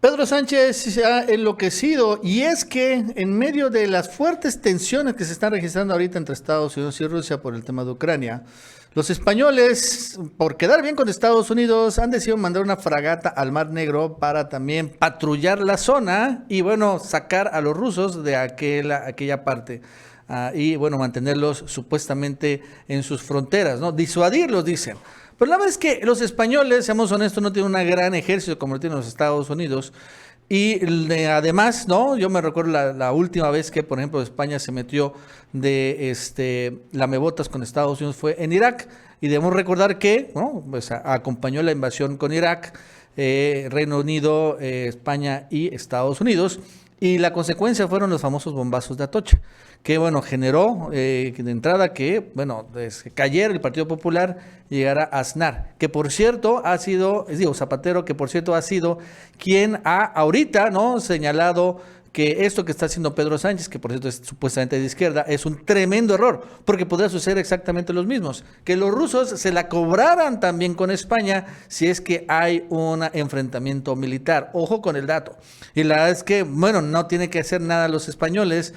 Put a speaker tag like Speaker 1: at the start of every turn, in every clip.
Speaker 1: Pedro Sánchez se ha enloquecido y es que en medio de las fuertes tensiones que se están registrando ahorita entre Estados Unidos y Rusia por el tema de Ucrania, los españoles, por quedar bien con Estados Unidos, han decidido mandar una fragata al Mar Negro para también patrullar la zona y, bueno, sacar a los rusos de aquella parte. Y, bueno, mantenerlos supuestamente en sus fronteras, ¿no? Disuadirlos, dicen. Pero la verdad es que los españoles, seamos honestos, no tienen un gran ejército como lo tienen los Estados Unidos. Y además, ¿no? Yo me recuerdo la última vez que, por ejemplo, España se metió de lamebotas con Estados Unidos fue en Irak. Y debemos recordar que, ¿no? Pues acompañó la invasión con Irak, Reino Unido, España y Estados Unidos. Y la consecuencia fueron los famosos bombazos de Atocha, que, bueno, generó de entrada que, bueno, que cayera el Partido Popular, llegara a Aznar, que por cierto ha sido, Zapatero, que por cierto ha sido quien ha ahorita, ¿no?, señalado que esto que está haciendo Pedro Sánchez, que por cierto es supuestamente de izquierda, es un tremendo error, porque podría suceder exactamente los mismos, que los rusos se la cobraran también con España si es que hay un enfrentamiento militar. Ojo con el dato. Y la verdad es que, bueno, no tiene que hacer nada los españoles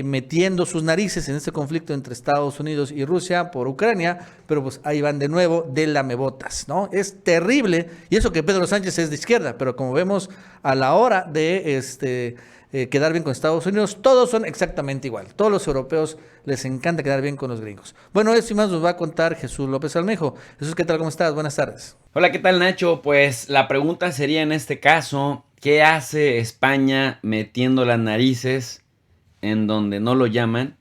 Speaker 1: metiendo sus narices en este conflicto entre Estados Unidos y Rusia por Ucrania, pero pues ahí van de nuevo de lamebotas, ¿no? Es terrible, y eso que Pedro Sánchez es de izquierda, pero como vemos a la hora de quedar bien con Estados Unidos, todos son exactamente igual. Todos los europeos les encanta quedar bien con los gringos. Bueno, esto y más nos va a contar Jesús López Almejo. Jesús, ¿qué tal? ¿Cómo estás? Buenas tardes.
Speaker 2: Hola, ¿qué tal, Nacho? Pues la pregunta sería en este caso, ¿qué hace España metiendo las narices en donde no lo llaman?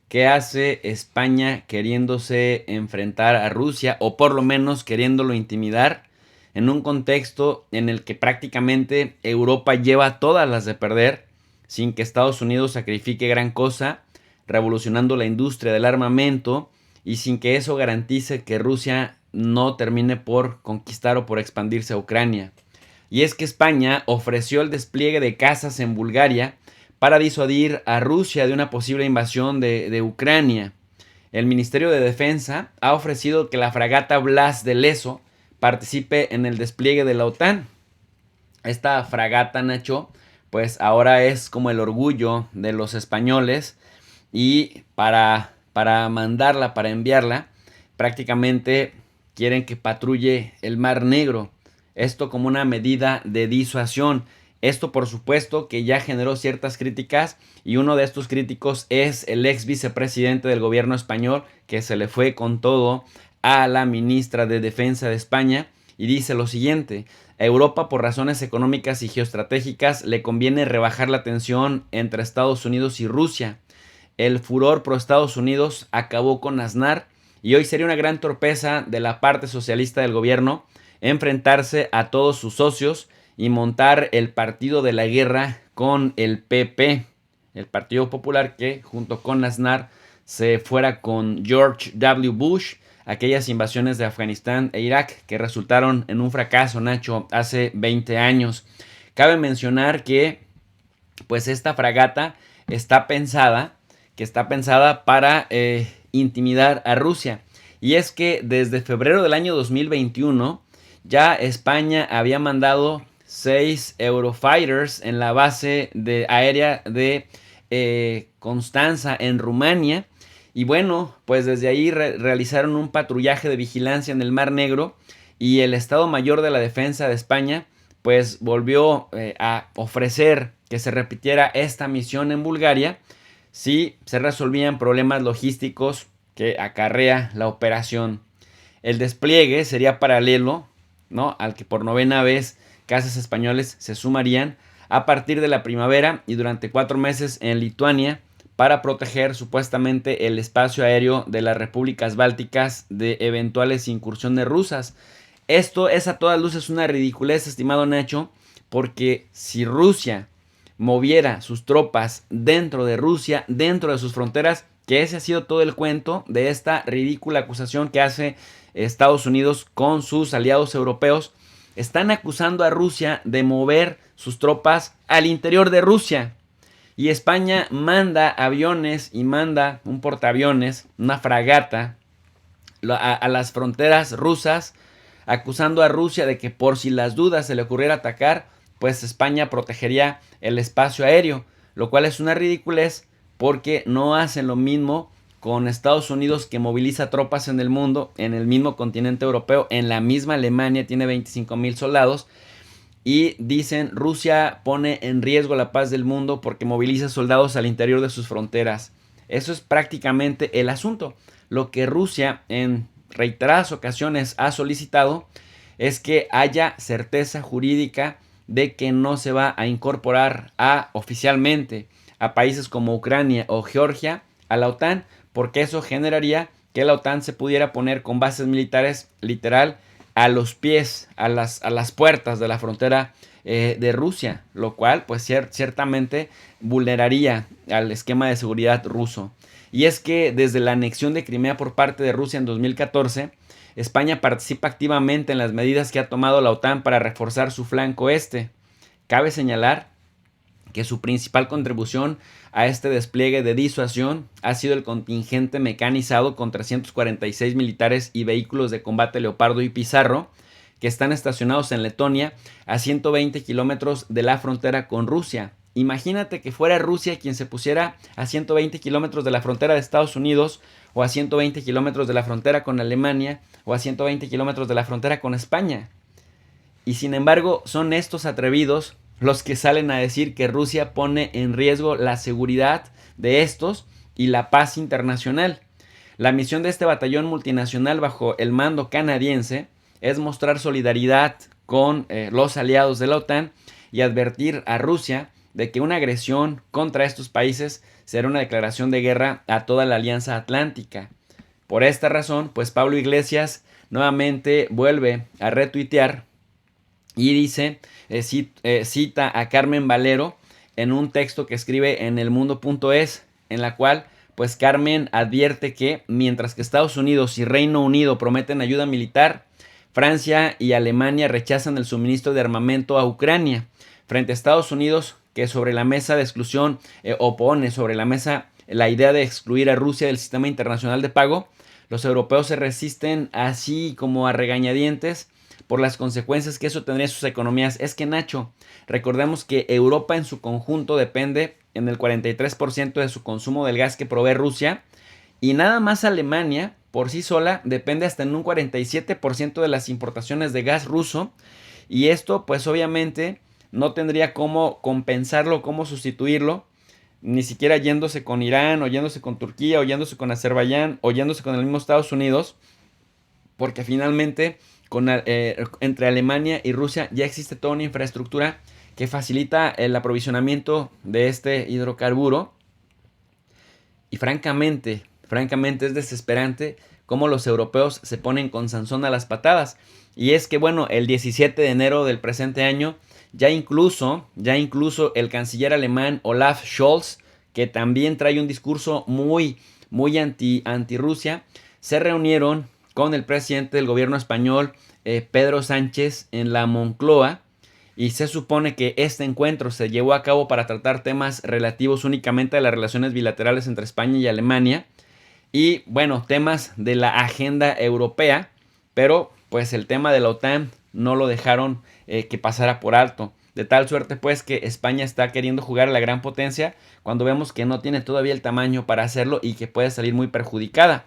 Speaker 2: ¿Qué hace España queriéndose enfrentar a Rusia o por lo menos queriéndolo intimidar en un contexto en el que prácticamente Europa lleva todas las de perder sin que Estados Unidos sacrifique gran cosa, revolucionando la industria del armamento y sin que eso garantice que Rusia no termine por conquistar o por expandirse a Ucrania? Y es que España ofreció el despliegue de cazas en Bulgaria para disuadir a Rusia de una posible invasión de Ucrania. El Ministerio de Defensa ha ofrecido que la fragata Blas de Lezo participe en el despliegue de la OTAN. Esta fragata, Nacho, pues ahora es como el orgullo de los españoles y para mandarla, para enviarla, prácticamente quieren que patrulle el Mar Negro. Esto como una medida de disuasión. Esto, por supuesto, que ya generó ciertas críticas y uno de estos críticos es el ex vicepresidente del gobierno español, que se le fue con todo a la ministra de Defensa de España y dice lo siguiente: a Europa, por razones económicas y geoestratégicas, le conviene rebajar la tensión entre Estados Unidos y Rusia. El furor pro Estados Unidos acabó con Aznar y hoy sería una gran torpeza de la parte socialista del gobierno enfrentarse a todos sus socios y montar el partido de la guerra con el PP, el Partido Popular, que junto con Aznar se fuera con George W. Bush, aquellas invasiones de Afganistán e Irak que resultaron en un fracaso, Nacho, hace 20 años. Cabe mencionar que pues esta fragata está pensada para intimidar a Rusia. Y es que desde febrero del año 2021 ya España había mandado 6 Eurofighters en la base aérea de Constanza en Rumania. Y bueno, pues desde ahí realizaron un patrullaje de vigilancia en el Mar Negro y el Estado Mayor de la Defensa de España pues volvió a ofrecer que se repitiera esta misión en Bulgaria si se resolvían problemas logísticos que acarrea la operación. El despliegue sería paralelo, ¿no?, al que por novena vez cazas españoles se sumarían a partir de la primavera y durante 4 meses en Lituania para proteger supuestamente el espacio aéreo de las repúblicas bálticas de eventuales incursiones rusas. Esto es a todas luces una ridiculez, estimado Nacho, porque si Rusia moviera sus tropas dentro de Rusia, dentro de sus fronteras, que ese ha sido todo el cuento de esta ridícula acusación que hace Estados Unidos con sus aliados europeos, están acusando a Rusia de mover sus tropas al interior de Rusia. Y España manda aviones y manda un portaaviones, una fragata, a las fronteras rusas, acusando a Rusia de que por si las dudas se le ocurriera atacar, pues España protegería el espacio aéreo, lo cual es una ridiculez porque no hacen lo mismo con Estados Unidos, que moviliza tropas en el mundo, en el mismo continente europeo, en la misma Alemania tiene 25,000 soldados, y dicen Rusia pone en riesgo la paz del mundo porque moviliza soldados al interior de sus fronteras. Eso es prácticamente el asunto. Lo que Rusia en reiteradas ocasiones ha solicitado es que haya certeza jurídica de que no se va a incorporar oficialmente a países como Ucrania o Georgia a la OTAN, porque eso generaría que la OTAN se pudiera poner con bases militares literal a los pies, a las puertas de la frontera de Rusia, lo cual pues ciertamente vulneraría al esquema de seguridad ruso. Y es que desde la anexión de Crimea por parte de Rusia en 2014, España participa activamente en las medidas que ha tomado la OTAN para reforzar su flanco este. Cabe señalar que su principal contribución a este despliegue de disuasión ha sido el contingente mecanizado con 346 militares y vehículos de combate Leopardo y Pizarro, que están estacionados en Letonia, a 120 kilómetros de la frontera con Rusia. Imagínate que fuera Rusia quien se pusiera a 120 kilómetros de la frontera de Estados Unidos, o a 120 kilómetros de la frontera con Alemania, o a 120 kilómetros de la frontera con España. Y sin embargo, son estos atrevidos los que salen a decir que Rusia pone en riesgo la seguridad de estos y la paz internacional. La misión de este batallón multinacional bajo el mando canadiense es mostrar solidaridad con los aliados de la OTAN y advertir a Rusia de que una agresión contra estos países será una declaración de guerra a toda la Alianza Atlántica. Por esta razón, pues Pablo Iglesias nuevamente vuelve a retuitear y dice, cita a Carmen Valero en un texto que escribe en elmundo.es, en la cual pues Carmen advierte que mientras que Estados Unidos y Reino Unido prometen ayuda militar, Francia y Alemania rechazan el suministro de armamento a Ucrania. Frente a Estados Unidos, que sobre la mesa de exclusión opone sobre la mesa la idea de excluir a Rusia del sistema internacional de pago, los europeos se resisten así como a regañadientes por las consecuencias que eso tendría en sus economías. Es que, Nacho, recordemos que Europa en su conjunto depende en el 43% de su consumo del gas que provee Rusia, y nada más Alemania por sí sola depende hasta en un 47% de las importaciones de gas ruso, y esto pues obviamente no tendría cómo compensarlo, cómo sustituirlo, ni siquiera yéndose con Irán, o yéndose con Turquía, o yéndose con Azerbaiyán, o yéndose con el mismo Estados Unidos, porque finalmente entre Alemania y Rusia ya existe toda una infraestructura que facilita el aprovisionamiento de este hidrocarburo. Y francamente es desesperante cómo los europeos se ponen con Sansón a las patadas. Y es que bueno, el 17 de enero del presente año, ya incluso el canciller alemán Olaf Scholz, que también trae un discurso muy anti-Rusia, se reunieron con el presidente del gobierno español, Pedro Sánchez, en la Moncloa, y se supone que este encuentro se llevó a cabo para tratar temas relativos únicamente a las relaciones bilaterales entre España y Alemania, y bueno, temas de la agenda europea, pero pues el tema de la OTAN no lo dejaron que pasara por alto, de tal suerte pues que España está queriendo jugar a la gran potencia cuando vemos que no tiene todavía el tamaño para hacerlo y que puede salir muy perjudicada.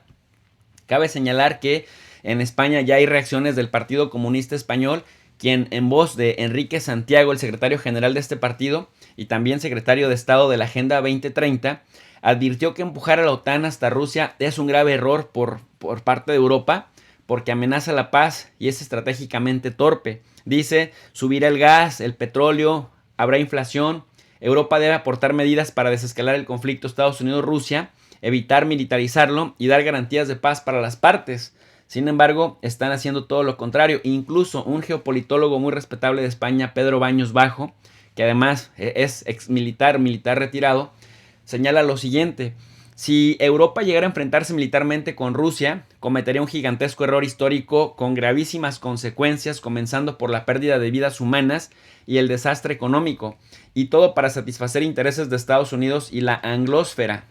Speaker 2: Cabe señalar que en España ya hay reacciones del Partido Comunista Español, quien en voz de Enrique Santiago, el secretario general de este partido y también secretario de Estado de la Agenda 2030, advirtió que empujar a la OTAN hasta Rusia es un grave error por parte de Europa, porque amenaza la paz y es estratégicamente torpe. Dice, subirá el gas, el petróleo, habrá inflación. Europa debe aportar medidas para desescalar el conflicto Estados Unidos-Rusia, evitar militarizarlo y dar garantías de paz para las partes. Sin embargo, están haciendo todo lo contrario. Incluso un geopolitólogo muy respetable de España, Pedro Baños Bajo, que además es militar retirado, señala lo siguiente: si Europa llegara a enfrentarse militarmente con Rusia, cometería un gigantesco error histórico con gravísimas consecuencias, comenzando por la pérdida de vidas humanas y el desastre económico, y todo para satisfacer intereses de Estados Unidos y la anglósfera.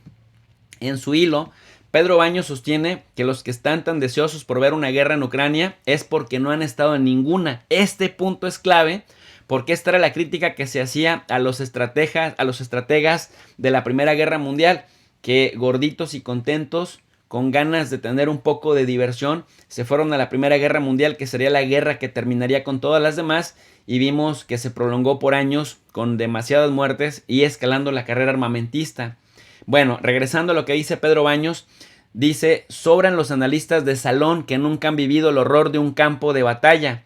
Speaker 2: En su hilo, Pedro Baños sostiene que los que están tan deseosos por ver una guerra en Ucrania es porque no han estado en ninguna. Este punto es clave porque esta era la crítica que se hacía a los estrategas de la Primera Guerra Mundial, que gorditos y contentos, con ganas de tener un poco de diversión, se fueron a la Primera Guerra Mundial, que sería la guerra que terminaría con todas las demás, y vimos que se prolongó por años con demasiadas muertes y escalando la carrera armamentista. Bueno, regresando a lo que dice Pedro Baños, dice: sobran los analistas de salón que nunca han vivido el horror de un campo de batalla.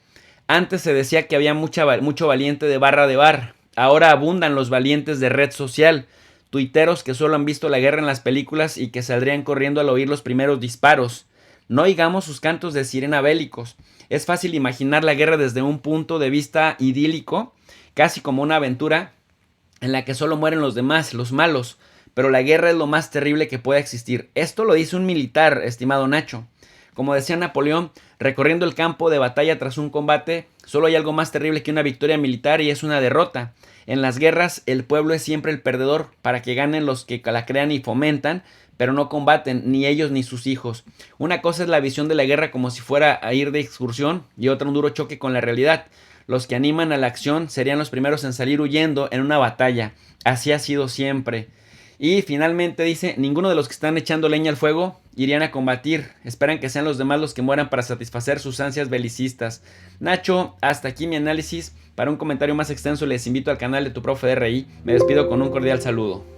Speaker 2: Antes se decía que había mucho valiente de barra de bar, ahora abundan los valientes de red social, tuiteros que solo han visto la guerra en las películas y que saldrían corriendo al oír los primeros disparos. No oigamos sus cantos de sirena bélicos. Es fácil imaginar la guerra desde un punto de vista idílico, casi como una aventura en la que solo mueren los demás, los malos, pero la guerra es lo más terrible que pueda existir. Esto lo dice un militar, estimado Nacho. Como decía Napoleón, recorriendo el campo de batalla tras un combate, solo hay algo más terrible que una victoria militar, y es una derrota. En las guerras, el pueblo es siempre el perdedor, para que ganen los que la crean y fomentan, pero no combaten, ni ellos ni sus hijos. Una cosa es la visión de la guerra como si fuera a ir de excursión, y otra un duro choque con la realidad. Los que animan a la acción serían los primeros en salir huyendo en una batalla. Así ha sido siempre. Y finalmente dice: ninguno de los que están echando leña al fuego irían a combatir, esperan que sean los demás los que mueran para satisfacer sus ansias belicistas. Nacho, hasta aquí mi análisis. Para un comentario más extenso les invito al canal de Tu Profe DRI. Me despido con un cordial saludo.